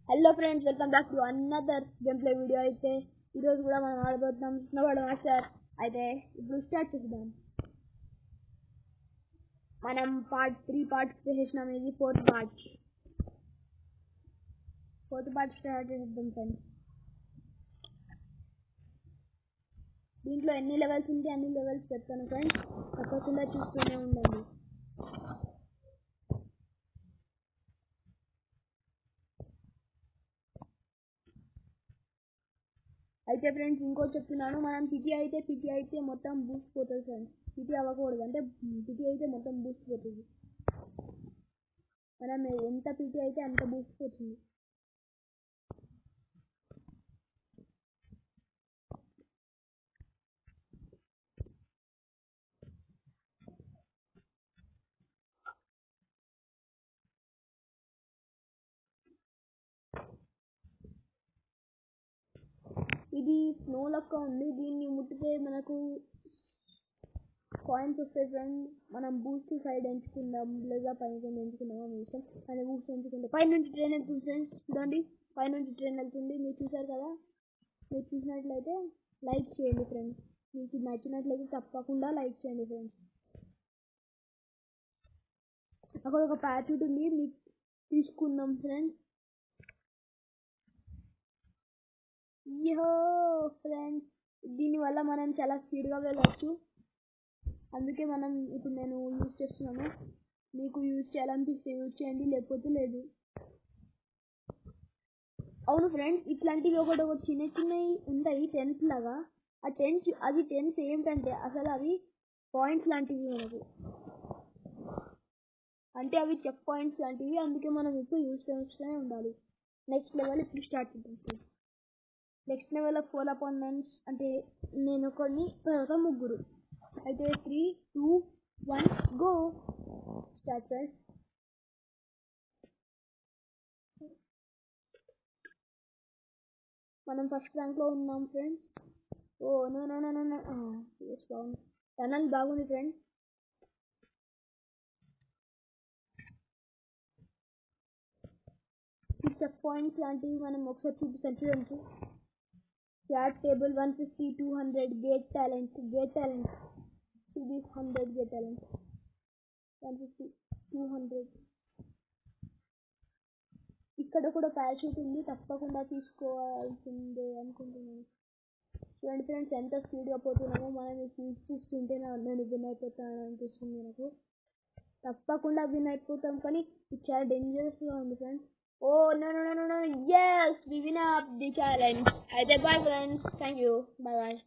Hello friends, welcome back to another game play video. అయితే ఈరోజు కూడా మనం ఆడబోతున్నాం స్నోబార్డ్ మాస్టర్. అయితే ఇప్పుడు స్టార్ట్ చేద్దాం. మనం పార్ట్ 3 పార్ట్స్ చేసేసినాం. ఇది ఫోర్త్ పార్ట్ స్టార్ట్ చేద్దాం ఫ్రెండ్స్. దీంట్లో ఎన్ని లెవెల్స్ ఉంటే అన్ని లెవెల్స్ పెడతాను ఫ్రెండ్స్, తప్పకుండా చూస్తూనే ఉండండి. అయితే ఫ్రెండ్స్ ఇంకోటి చెప్తున్నాను, మనం పిటి అయితే మొత్తం బూస్ట్ పోతుంది ఫ్రెండ్స్. పిటి అవ్వకూడదు, అంటే పిటి అయితే మొత్తం బూస్ట్ పోతుంది. మనం ఎంత పిటి అయితే అంత బూస్ట్ పోతుంది. ఇది స్నో లెక్క ఉంది. దీన్ని ముట్టితే మనకు కాయిన్స్ వస్తాయి ఫ్రెండ్. మనం బూస్ట్ సైడ్ ఎంచుకుందాం లేదా పైన ఎంచుకుందాం అని ఇష్టం. కానీ బూస్ట్ ఎంచుకుంటే పైనుంచి ట్రైన్ వెళ్తుంది ఫ్రెండ్స్. చూడండి, పైనుంచి ట్రైన్ వెళ్తుంది. మీరు చూసారు కదా. మీరు చూసినట్లయితే లైక్ చేయండి ఫ్రెండ్స్. మీకు నచ్చినట్లయితే తప్పకుండా లైక్ చేయండి ఫ్రెండ్స్. అక్కడ ఒక ప్యాకెట్ ఉంది, మీకు తీసుకుందాం ఫ్రెండ్స్. యో ఫ్రెండ్స్, దీనివల్ల మనం చాలా స్పీడ్గా వెళ్ళచ్చు. అందుకే మనం ఇప్పుడు నేను యూజ్ చేస్తున్నాను. మీకు యూజ్ చేయాలనిపిస్తే యూజ్ చేయండి, లేకపోతే లేదు. అవును ఫ్రెండ్స్, ఇట్లాంటివి ఒకటి చిన్నవి ఉంటాయి టెన్స్ లాగా. ఆ టెన్స్ ఏంటంటే అసలు అవి పాయింట్స్ లాంటివి మనకు, అంటే అవి చెక్ పాయింట్స్ లాంటివి. అందుకే మనం ఇప్పుడు యూజ్ చేస్తూనే ఉండాలి. నెక్స్ట్ లెవెల్ ఇప్పుడు స్టార్ట్ చేద్దాం. నెక్స్ట్ లెవెల్ ఆఫ్ 4 అపాయింట్మెంట్స్ అంటే నేను కొన్ని తర్వాత ముగ్గురు. అయితే 3, 2, 1 గో స్టార్ట్ ఫ్రెండ్స్. మనం ఫస్ట్ ర్యాంక్లో ఉన్నాం friends. Oh no no no no బాగుంది, టనల్ బాగుంది ఫ్రెండ్స్. ఈ చెక్ పాయింట్స్ లాంటివి మనం ఒకసారి చూపిస్తాను చూడండి. క్యాట్ టేబుల్ 150, 200 గేట్ టాలెంట్ ఇది 100 గేట్ టాలెంట్ 150, 200. ఇక్కడ కూడా ప్యారాషూట్ ఉంది, తప్పకుండా తీసుకోవాల్సిందే అనుకుంటున్నాను. చూడండి ఫ్రెండ్స్, ఎంత స్పీడ్గా పోతున్నామో. మనం చూస్తుంటే నేను విన్ అయిపోతాను అనిపిస్తుంది నాకు. తప్పకుండా విన్ అయిపోతాం, కానీ ఇది చాలా డేంజరస్గా ఉంది friends. Oh no no no no, yes we win up the challenge. అయితే bye friends, thank you, bye bye.